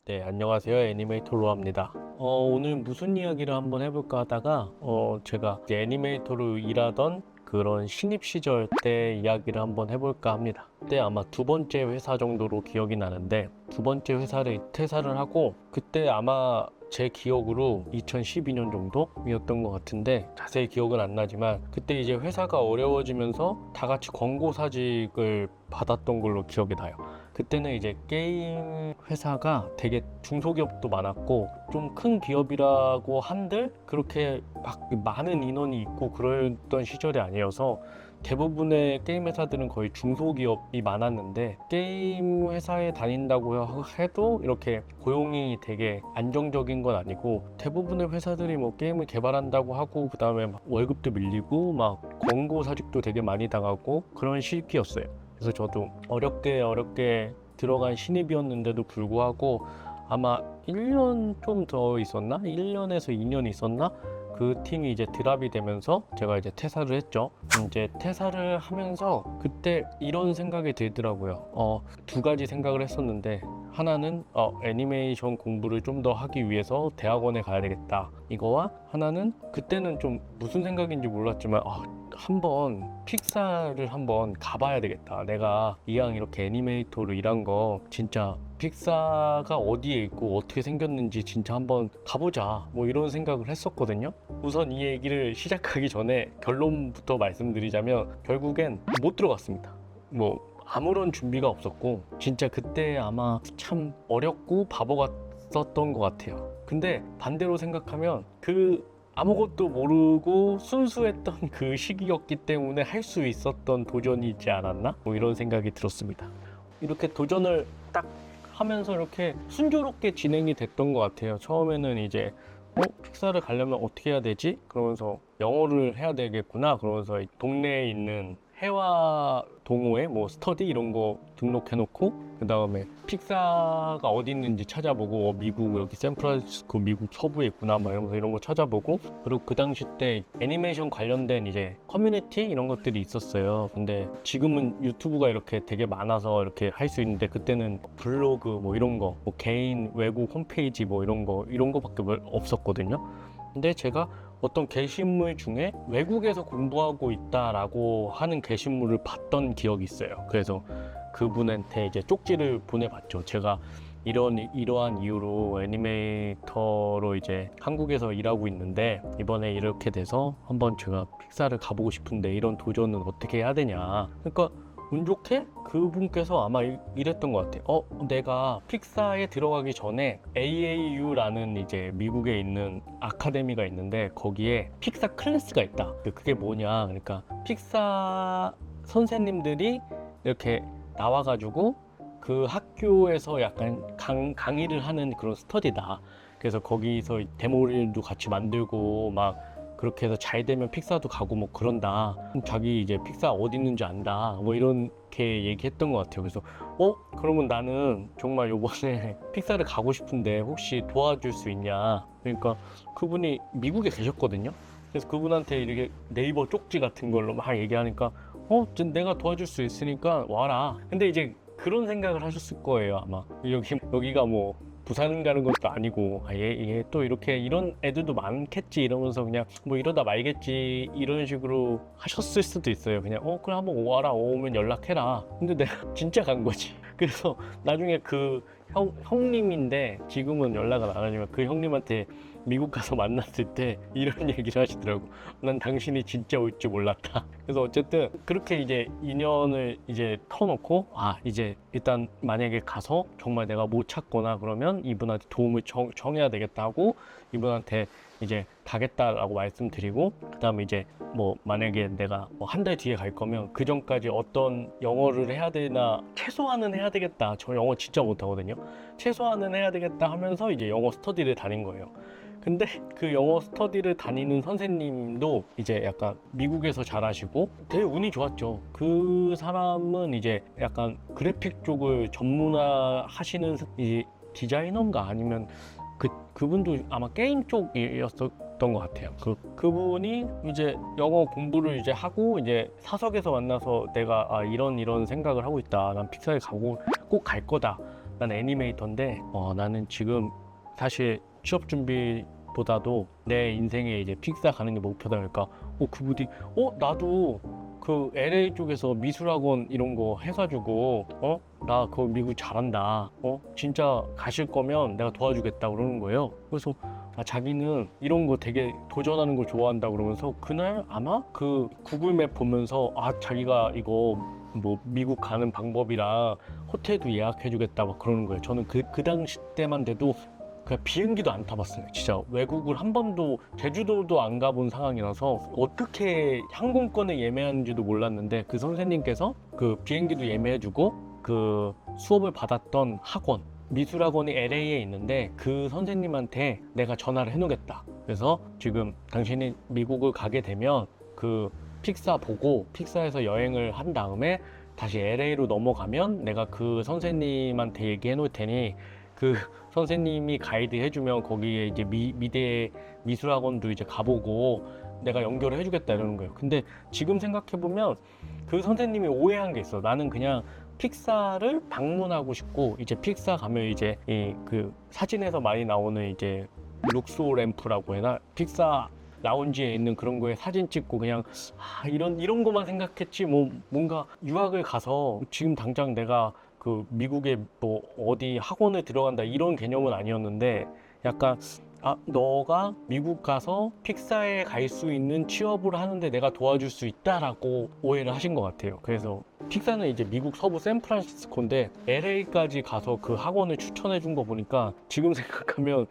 네, 안녕하세요. 애니메이터로 합니다. 오늘 무슨 이야기를 한번 해볼까 하다가, 제가 이제 애니메이터로 일하던 그런 신입 시절 때 이야기를 한번 해볼까 합니다. 그때 아마 두 번째 회사 정도로 기억이 나는데, 두 번째 회사를 퇴사를 하고, 그때 아마 제 기억으로 2012년 정도였던 것 같은데, 자세히 기억은 안 나지만, 그때 이제 회사가 어려워지면서 다 같이 권고사직을 받았던 걸로 기억이 나요. 그때는 이제 게임 회사가 되게 중소기업도 많았고 좀 큰 기업이라고 한들 그렇게 막 많은 인원이 있고 그랬던 시절이 아니어서 대부분의 게임 회사들은 거의 중소기업이 많았는데 게임 회사에 다닌다고 해도 이렇게 고용이 되게 안정적인 건 아니고 대부분의 회사들이 뭐 게임을 개발한다고 하고 그 다음에 월급도 밀리고 막 권고 사직도 되게 많이 당하고 그런 시기였어요. 그래서 저도 어렵게 들어간 신입이었는데도 불구하고 아마 1년 좀 더 있었나? 1년에서 2년 있었나? 그 팀이 이제 드랍이 되면서 제가 이제 퇴사를 했죠. 이제 퇴사를 하면서 그때 이런 생각이 들더라고요. 두 가지 생각을 했었는데 하나는 애니메이션 공부를 좀 더 하기 위해서 대학원에 가야 되겠다. 이거와 하나는 그때는 좀 무슨 생각인지 몰랐지만 한번 픽사를 한번 가봐야 되겠다. 내가 이왕 이렇게 애니메이터로 일한 거 진짜 픽사가 어디에 있고 어떻게 생겼는지 진짜 한번 가보자. 뭐 이런 생각을 했었거든요. 우선 이 얘기를 시작하기 전에 결론부터 말씀드리자면 결국엔 못 들어갔습니다. 뭐 아무런 준비가 없었고 진짜 그때 아마 참 어렵고 바보 같았던 것 같아요. 근데 반대로 생각하면 아무것도 모르고 순수했던 그 시기였기 때문에 할 수 있었던 도전이지 않았나? 뭐 이런 생각이 들었습니다. 이렇게 도전을 딱 하면서 이렇게 순조롭게 진행이 됐던 것 같아요. 처음에는 이제 픽사를 가려면 어떻게 해야 되지? 그러면서 영어를 해야 되겠구나. 그러면서 동네에 있는 해화 동호회, 뭐 스터디 이런 거 등록해놓고 그 다음에 픽사가 어디 있는지 찾아보고 미국 여기 샌프란시스코 미국 서부에 있구나 막 이러면서 이런 거 찾아보고 그리고 그 당시 때 애니메이션 관련된 이제 커뮤니티 이런 것들이 있었어요. 근데 지금은 유튜브가 이렇게 되게 많아서 이렇게 할 수 있는데 그때는 블로그 뭐 이런 거, 뭐 개인 외국 홈페이지 뭐 이런 거밖에 없었거든요. 근데 제가 어떤 게시물 중에 외국에서 공부하고 있다라고 하는 게시물을 봤던 기억이 있어요. 그래서 그분한테 이제 쪽지를 보내봤죠. 제가 이러한 이유로 애니메이터로 이제 한국에서 일하고 있는데 이번에 이렇게 돼서 한번 제가 픽사를 가보고 싶은데 이런 도전은 어떻게 해야 되냐. 그러니까 운 좋게 그분께서 아마 이랬던 것 같아요. 내가 픽사에 들어가기 전에 AAU라는 이제 미국에 있는 아카데미가 있는데 거기에 픽사 클래스가 있다. 그게 뭐냐? 그러니까 픽사 선생님들이 이렇게 나와가지고 그 학교에서 약간 강의를 하는 그런 스터디다. 그래서 거기서 데모릴도 같이 만들고 막 그렇게 해서 잘 되면 픽사도 가고 뭐 그런다. 자기 이제 픽사 어디 있는지 안다. 뭐 이렇게 얘기했던 것 같아요. 그래서 그러면 나는 정말 요번에 픽사를 가고 싶은데 혹시 도와줄 수 있냐. 그러니까 그분이 미국에 계셨거든요. 그래서 그분한테 이렇게 네이버 쪽지 같은 걸로 막 얘기하니까 내가 도와줄 수 있으니까 와라. 근데 이제 그런 생각을 하셨을 거예요. 아마 여기가 뭐 부산 가는 것도 아니고 얘 또 이렇게 이런 애들도 많겠지 이러면서 그냥 뭐 이러다 말겠지 이런 식으로 하셨을 수도 있어요. 그냥 그래 한번 와라. 오면 연락해라. 근데 내가 진짜 간 거지. 그래서 나중에 그 형님인데 지금은 연락은 안 하지만 그 형님한테 미국 가서 만났을 때 이런 얘기를 하시더라고. 난 당신이 진짜 올 줄 몰랐다. 그래서 어쨌든 그렇게 이제 인연을 이제 터놓고 이제 일단 만약에 가서 정말 내가 못 찾거나 그러면 이분한테 도움을 청해야 되겠다 하고 이분한테 이제 가겠다라고 말씀드리고 그 다음에 이제 뭐 만약에 내가 뭐 한 달 뒤에 갈 거면 그 전까지 어떤 영어를 해야 되나 최소한은 해야 되겠다. 저 영어 진짜 못하거든요. 최소한은 해야 되겠다 하면서 이제 영어 스터디를 다닌 거예요. 근데 그 영어 스터디를 다니는 선생님도 이제 약간 미국에서 잘하시고 되게 운이 좋았죠. 그 사람은 이제 약간 그래픽 쪽을 전문화 하시는 이 디자이너인가 아니면 그분도 아마 게임 쪽이었던 것 같아요. 그분이 이제 영어 공부를 이제 하고 이제 사석에서 만나서 내가 이런 생각을 하고 있다. 난 픽사에 가고 꼭 갈 거다. 난 애니메이터인데 나는 지금 사실 취업 준비보다도 내 인생에 이제 픽사 가는 게 목표다. 그러니까 그분이 나도 그 LA 쪽에서 미술학원 이런 거 해가지고 나 그거 미국 잘한다. 진짜 가실 거면 내가 도와주겠다 그러는 거예요. 그래서 자기는 이런 거 되게 도전하는 거 좋아한다 그러면서 그날 아마 그 구글맵 보면서 자기가 이거 뭐 미국 가는 방법이랑 호텔도 예약해주겠다 막 그러는 거예요. 저는 그 당시 때만 돼도 그냥 비행기도 안 타봤어요. 진짜 외국을 한 번도 제주도도 안 가본 상황이라서 어떻게 항공권을 예매하는지도 몰랐는데 그 선생님께서 그 비행기도 예매해주고 그 수업을 받았던 학원 미술학원이 LA에 있는데 그 선생님한테 내가 전화를 해놓겠다. 그래서 지금 당신이 미국을 가게 되면 그 픽사 보고 픽사에서 여행을 한 다음에 다시 LA로 넘어가면 내가 그 선생님한테 얘기해 놓을 테니 그 선생님이 가이드 해주면 거기에 이제 미대 미술학원도 이제 가보고 내가 연결을 해주겠다 이러는 거예요. 근데 지금 생각해보면 그 선생님이 오해한 게 있어. 나는 그냥 픽사를 방문하고 싶고 이제 픽사 가면 이제 그 사진에서 많이 나오는 이제 룩소 램프라고 해나 픽사 라운지에 있는 그런 거에 사진 찍고 그냥 이런 거만 생각했지 뭐 뭔가 유학을 가서 지금 당장 내가 그 미국에 뭐 어디 학원에 들어간다 이런 개념은 아니었는데 약간 너가 미국 가서 픽사에 갈 수 있는 취업을 하는데 내가 도와줄 수 있다라고 오해를 하신 것 같아요. 그래서 픽사는 이제 미국 서부 샌프란시스코인데 LA까지 가서 그 학원을 추천해 준 거 보니까 지금 생각하면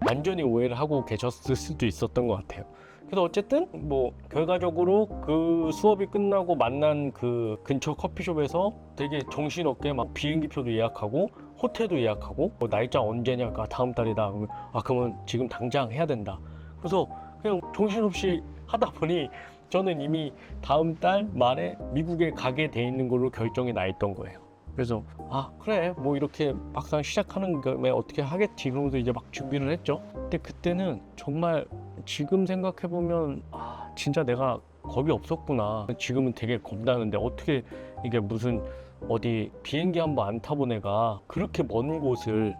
완전히 오해를 하고 계셨을 수도 있었던 것 같아요. 그래서 어쨌든 뭐 결과적으로 그 수업이 끝나고 만난 그 근처 커피숍에서 되게 정신없게 막 비행기표도 예약하고 호텔도 예약하고 날짜 언제냐 다음 달이다. 그러면 지금 당장 해야 된다. 그래서 그냥 정신없이 하다 보니 저는 이미 다음 달 말에 미국에 가게 돼 있는 걸로 결정이 나 있던 거예요. 그래서 그래 뭐 이렇게 막상 시작하는 거에 어떻게 하겠지 그러면서 이제 막 준비를 했죠. 근데 그때는 정말 지금 생각해보면 진짜 내가 겁이 없었구나. 지금은 되게 겁나는데 어떻게 이게 무슨 어디 비행기 한번 안 타본 애가 그렇게 먼 곳을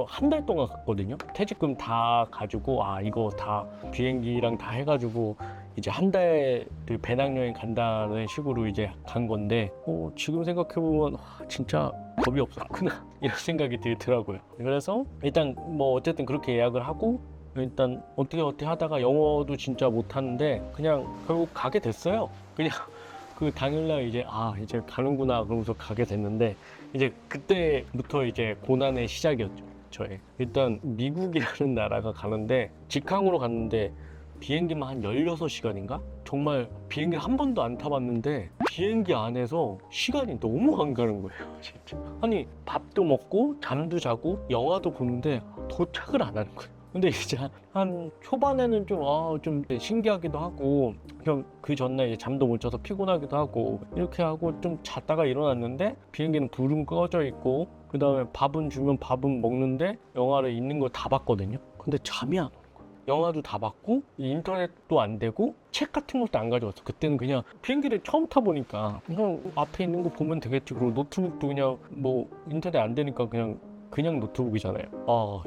한 달 동안 갔거든요. 퇴직금 다 가지고 이거 다 비행기랑 다 해가지고 이제 한 달 배낭여행 간다는 식으로 이제 간 건데 지금 생각해보면 진짜 겁이 없었구나 이런 생각이 들더라고요. 그래서 일단 뭐 어쨌든 그렇게 예약을 하고 일단 어떻게 하다가 영어도 진짜 못하는데 그냥 결국 가게 됐어요. 그냥 그 당일날 이제 이제 가는구나 그러면서 가게 됐는데 이제 그때부터 이제 고난의 시작이었죠. 저의 일단 미국이라는 나라가 가는데 직항으로 갔는데 비행기만 한 16시간인가? 정말 비행기 한 번도 안 타봤는데 비행기 안에서 시간이 너무 안 가는 거예요. 진짜. 아니 밥도 먹고 잠도 자고 영화도 보는데 도착을 안 하는 거예요. 근데 이제 한 초반에는 좀 신기하기도 하고 그냥 그 전날 이제 잠도 못 자서 피곤하기도 하고 이렇게 하고 좀 잤다가 일어났는데 비행기는 불은 꺼져 있고 그 다음에 밥은 주면 밥은 먹는데 영화를 있는 걸 다 봤거든요. 근데 잠이 안 오는 거예요. 영화도 다 봤고 인터넷도 안 되고 책 같은 것도 안 가져왔어. 그때는 그냥 비행기를 처음 타보니까 그냥 앞에 있는 거 보면 되겠지. 그리고 노트북도 그냥 뭐 인터넷 안 되니까 그냥 노트북이잖아요.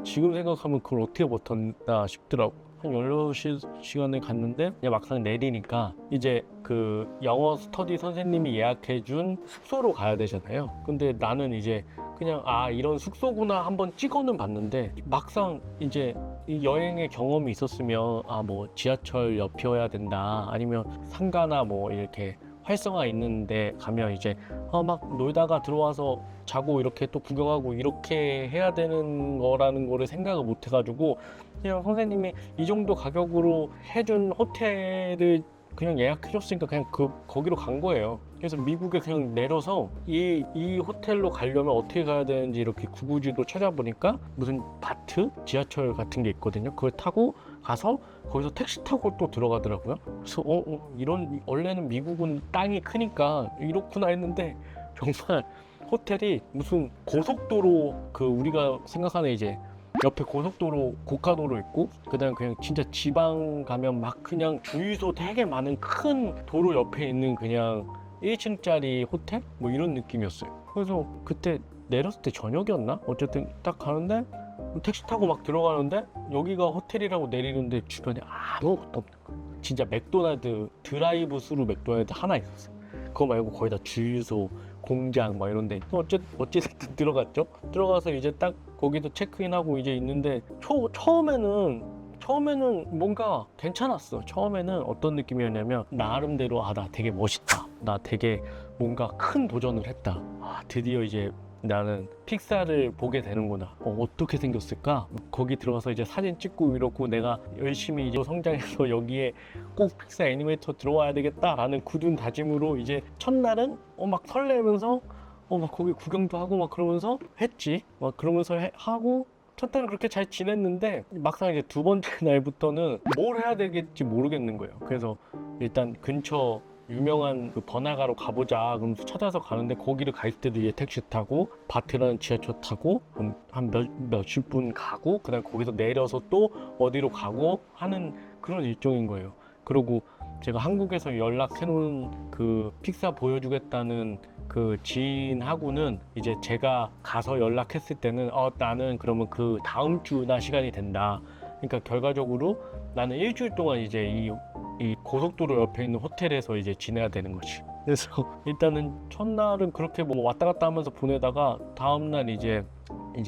지금 생각하면 그걸 어떻게 버텼나 싶더라고. 한 16시간을 갔는데 그냥 막상 내리니까 이제 그 영어 스터디 선생님이 예약해준 숙소로 가야 되잖아요. 근데 나는 이제 그냥 이런 숙소구나 한번 찍어는 봤는데 막상 이제 이 여행의 경험이 있었으면 뭐 지하철 옆이어야 된다 아니면 상가나 뭐 이렇게 활성화 있는데 가면 이제 막 놀다가 들어와서 자고 이렇게 또 구경하고 이렇게 해야 되는 거라는 거를 생각을 못 해가지고 그냥 선생님이 이 정도 가격으로 해준 호텔을 그냥 예약해줬으니까 그냥 거기로 간 거예요. 그래서 미국에 그냥 내려서 이 호텔로 가려면 어떻게 가야 되는지 이렇게 구글지도 찾아보니까 무슨 바트 지하철 같은 게 있거든요. 그걸 타고 가서 거기서 택시 타고 또 들어가더라고요. 그래서 이런 원래는 미국은 땅이 크니까 이렇구나 했는데 정말 호텔이 무슨 고속도로 우리가 생각하는 이제 옆에 고속도로 고가도로 있고 그다음 그냥 진짜 지방 가면 막 그냥 주유소 되게 많은 큰 도로 옆에 있는 그냥 1층짜리 호텔 뭐 이런 느낌이었어요. 그래서 그때 내렸을 때 저녁이었나? 어쨌든 딱 가는데 택시 타고 막 들어가는데 여기가 호텔이라고 내리는데 주변에 아무것도 없는 거야. 진짜 맥도날드 드라이브 스루 맥도날드 하나 있었어. 그거 말고 거의 다 주유소, 공장 막 이런데 어쨌든 들어갔죠. 들어가서 이제 딱 거기도 체크인하고 이제 있는데 처음에는 뭔가 괜찮았어. 처음에는 어떤 느낌이었냐면 나름대로 나 되게 멋있다. 나 되게 뭔가 큰 도전을 했다. 드디어 이제 나는 픽사를 보게 되는구나. 어떻게 생겼을까? 거기 들어가서 이제 사진 찍고 이렇고 내가 열심히 이제 성장해서 여기에 꼭 픽사 애니메이터 들어와야 되겠다라는 굳은 다짐으로 이제 첫날은 막 설레면서 막 거기 구경도 하고 막 그러면서 했지. 막 그러면서 하고 첫날은 그렇게 잘 지냈는데 막상 이제 두 번째 날부터는 뭘 해야 되겠지 모르겠는 거예요. 그래서 일단 근처 유명한 그 번화가로 가보자 그러면서 찾아서 가는데 거기를 갈 때도 이제 택시 타고 바트라는 지하철 타고 한 몇십 분 가고 그다음 거기서 내려서 또 어디로 가고 하는 그런 일정인 거예요. 그리고 제가 한국에서 연락해놓은 그 픽사 보여주겠다는 그 지인하고는 이제 제가 가서 연락했을 때는 나는 그러면 그 다음 주나 시간이 된다. 그러니까 결과적으로 나는 일주일 동안 이제 이 고속도로 옆에 있는 호텔에서 이제 지내야 되는 거지. 그래서 일단은 첫날은 그렇게 뭐 왔다 갔다 하면서 보내다가 다음날 이제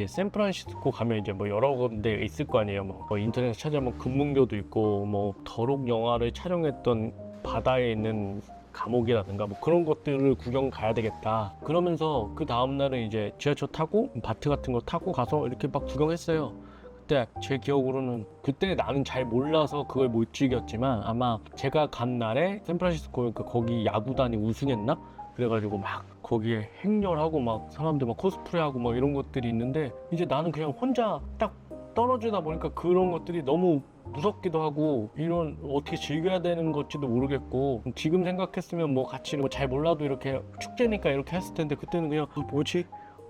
샌프란시스코 가면 이제 뭐 여러 군데 있을 거 아니에요. 뭐 인터넷에 찾아보면 금문교도 있고 뭐 더록 영화를 촬영했던 바다에 있는 감옥이라든가 뭐 그런 것들을 구경 가야 되겠다. 그러면서 그 다음날은 이제 지하철 타고 바트 같은 거 타고 가서 이렇게 막 구경했어요. 그때 제 기억으로는 그때 나는 잘 몰라서 그걸 못 즐겼지만 아마 제가 간 날에 샌프란시스코 거기 야구단이 우승했나? 그래가지고 막 거기에 행렬하고 막 사람들 막 코스프레하고 막 이런 것들이 있는데 이제 나는 그냥 혼자 딱 떨어지다 보니까 그런 것들이 너무 무섭기도 하고 이런 어떻게 즐겨야 되는 건지도 모르겠고 지금 생각했으면 뭐 같이 뭐 잘 몰라도 이렇게 축제니까 이렇게 했을 텐데 그때는 그냥 뭐지?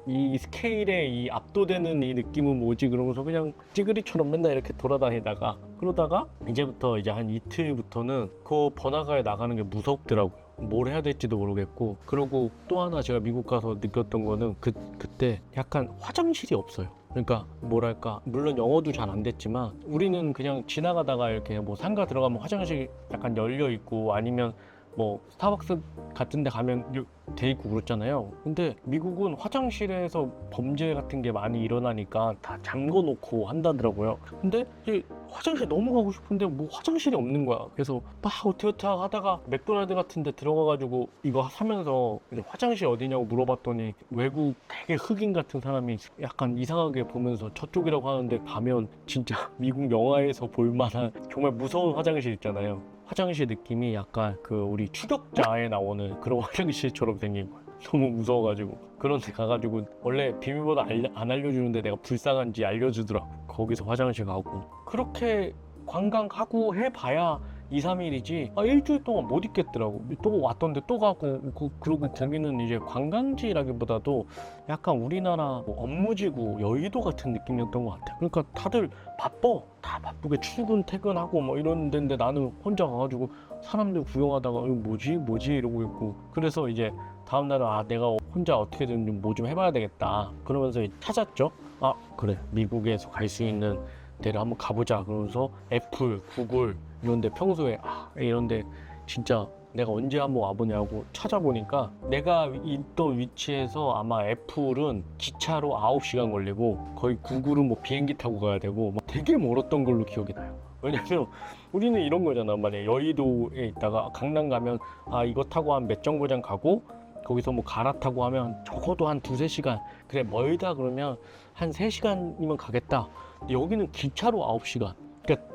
이 스케일에 이 압도되는 이 느낌은 뭐지? 그러면서 그냥 찌그리처럼 맨날 이렇게 돌아다니다가 그러다가 이제부터 이제 한 이틀부터는 그 번화가에 나가는 게 무섭더라고요. 뭘 해야 될지도 모르겠고 그리고 또 하나 제가 미국 가서 느꼈던 거는 그때 약간 화장실이 없어요. 그러니까 뭐랄까 물론 영어도 잘 안 됐지만 우리는 그냥 지나가다가 이렇게 뭐 상가 들어가면 화장실 약간 열려 있고 아니면 뭐 스타벅스 같은 데 가면 돼 있고 그렇잖아요. 근데 미국은 화장실에서 범죄 같은 게 많이 일어나니까 다 잠궈 놓고 한다더라고요. 근데 이제 화장실 너무 가고 싶은데 뭐 화장실이 없는 거야. 그래서 막 어떻게 하다가 맥도날드 같은 데 들어가가지고 이거 사면서 이제 화장실 어디냐고 물어봤더니 외국 되게 흑인 같은 사람이 약간 이상하게 보면서 저쪽이라고 하는데 가면 진짜 미국 영화에서 볼 만한 정말 무서운 화장실 있잖아요. 화장실 느낌이 약간 그 우리 추격자에 나오는 그런 화장실처럼 생긴 거예요. 너무 무서워가지고 그런 데 가가지고 원래 비밀번호 안 알려주는데 내가 불쌍한지 알려주더라고. 거기서 화장실 가고 그렇게 관광하고 해봐야 2, 3일이지 일주일 동안 못 있겠더라고. 또 왔던데 또 가고 그리고 거기는 이제 관광지라기보다도 약간 우리나라 뭐 업무지구 여의도 같은 느낌이었던 것 같아. 그러니까 다들 다 바쁘게 출근 퇴근하고 뭐 이런 데인데 나는 혼자 가가지고 사람들 구경하다가 이거 뭐지 이러고 있고 그래서 이제 다음날은 내가 혼자 어떻게든 뭐 좀 해봐야 되겠다 그러면서 찾았죠. 그래 미국에서 갈 수 있는 데를 한번 가보자 그러면서 애플, 구글 이런데 평소에 이런데 진짜 내가 언제 한번 와보냐고 찾아보니까 내가 있던 위치에서 아마 애플은 기차로 9시간 걸리고 거의 구글은 뭐 비행기 타고 가야 되고 막 되게 멀었던 걸로 기억이 나요. 왜냐면 우리는 이런 거잖아. 만약에 여의도에 있다가 강남 가면 이거 타고 한 몇 정거장 가고 거기서 뭐 갈아타고 하면 적어도 한 2-3시간 그래 멀다 그러면 한 3시간이면 가겠다. 근데 여기는 기차로 9시간 그러니까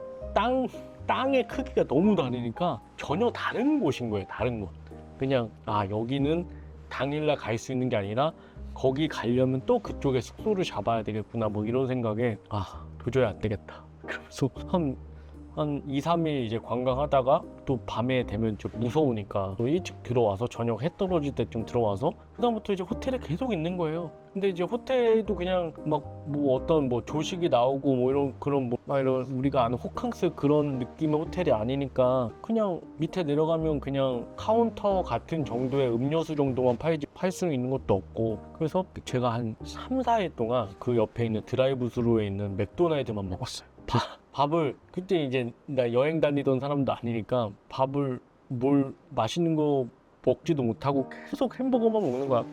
땅의 크기가 너무 다르니까 전혀 다른 곳인 거예요. 다른 곳. 그냥 여기는 당일날 갈 수 있는 게 아니라 거기 가려면 또 그쪽에 숙소를 잡아야 되겠구나 뭐 이런 생각에 도저히 안 되겠다. 그래서 한 한 2, 3일 이제 관광하다가 또 밤에 되면 좀 무서우니까 또 일찍 들어와서 저녁 해 떨어질 때쯤 들어와서 그다음부터 이제 호텔에 계속 있는 거예요. 근데 이제 호텔도 그냥 막 뭐 어떤 뭐 조식이 나오고 뭐 이런 그런 뭐 막 이런 우리가 아는 호캉스 그런 느낌의 호텔이 아니니까 그냥 밑에 내려가면 그냥 카운터 같은 정도의 음료수 정도만 팔 수 있는 것도 없고 그래서 제가 한 3, 4일 동안 그 옆에 있는 드라이브 스루에 있는 맥도날드만 먹었어요. 밥을 그때 이제 나 여행 다니던 사람도 아니니까 밥을 뭘 맛있는 거 먹지도 못하고 계속 햄버거만 먹는 거야.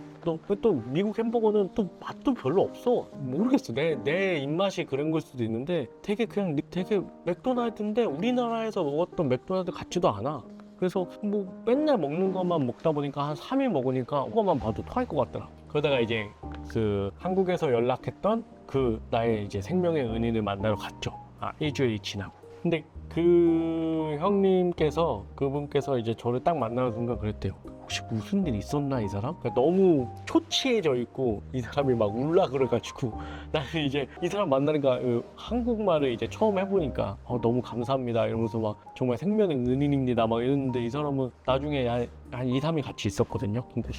또 미국 햄버거는 또 맛도 별로 없어. 모르겠어. 내 입맛이 그런 걸 수도 있는데 되게 그냥 되게 맥도날드인데 우리나라에서 먹었던 맥도날드 같지도 않아. 그래서 뭐 맨날 먹는 것만 먹다 보니까 한 3일 먹으니까 그것만 봐도 토할 것 같더라. 그러다가 이제 그 한국에서 연락했던 그 나의 이제 생명의 은인을 만나러 갔죠. 일주일이 지나고. 근데 그 형님께서 그분께서 이제 저를 딱 만나는 순간 그랬대요. 혹시 무슨 일 있었나 이 사람? 그러니까 너무 초췌해져 있고 이 사람이 막 울라 그래가지고 나는 이제 이 사람 만나니까 한국말을 이제 처음 해보니까 너무 감사합니다 이러면서 막 정말 생명의 은인입니다 막 이랬는데 이 사람은 나중에 한 2, 3일 같이 있었거든요. 근데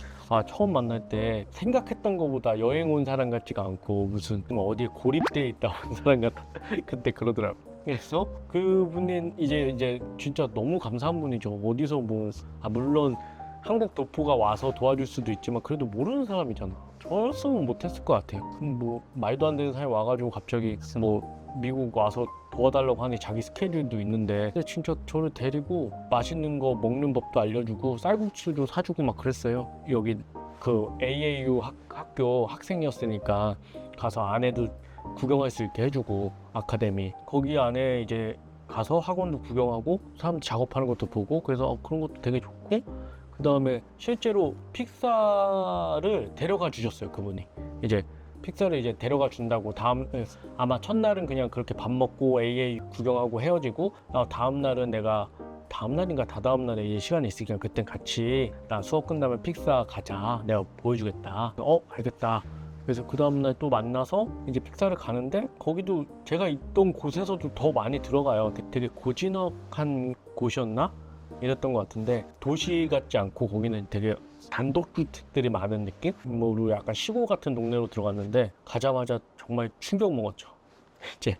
처음 만날 때 생각했던 것보다 여행 온 사람 같지가 않고 무슨 어디에 고립돼 있다 온 사람 같아. 그때 그러더라고. 그래서 그분이 이제 진짜 너무 감사한 분이죠. 어디서 뭐 물론 한국 도포가 와서 도와줄 수도 있지만 그래도 모르는 사람이잖아. 저였으면 못했을 것 같아요. 뭐 말도 안 되는 사람이 와가지고 갑자기 뭐 미국 와서 도와달라고 하니 자기 스케줄도 있는데 근데 진짜 저를 데리고 맛있는 거 먹는 법도 알려주고 쌀국수도 사주고 막 그랬어요. 여기 그 AAU 학교 학생이었으니까 가서 안에도 구경할 수 있게 해주고 아카데미 거기 안에 이제 가서 학원도 구경하고 사람 작업하는 것도 보고 그래서 그런 것도 되게 좋고 그 다음에 실제로 픽사를 데려가 주셨어요. 그분이 이제 픽사를 이제 데려가 준다고 아마 첫날은 그냥 그렇게 밥 먹고 AA 구경하고 헤어지고 다음 날은 내가 다음 날인가 다다음 날에 이제 시간이 있으니까 그땐 같이 나 수업 끝나면 픽사 가자 내가 보여주겠다. 알겠다. 그래서 그 다음날 또 만나서 이제 픽사를 가는데 거기도 제가 있던 곳에서도 더 많이 들어가요. 되게 고즈넉한 곳이었나? 이랬던 것 같은데 도시 같지 않고 거기는 되게 단독주택들이 많은 느낌? 뭐 약간 시골 같은 동네로 들어갔는데 가자마자 정말 충격 먹었죠. 이제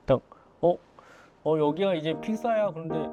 딱 여기가 이제 픽사야. 그런데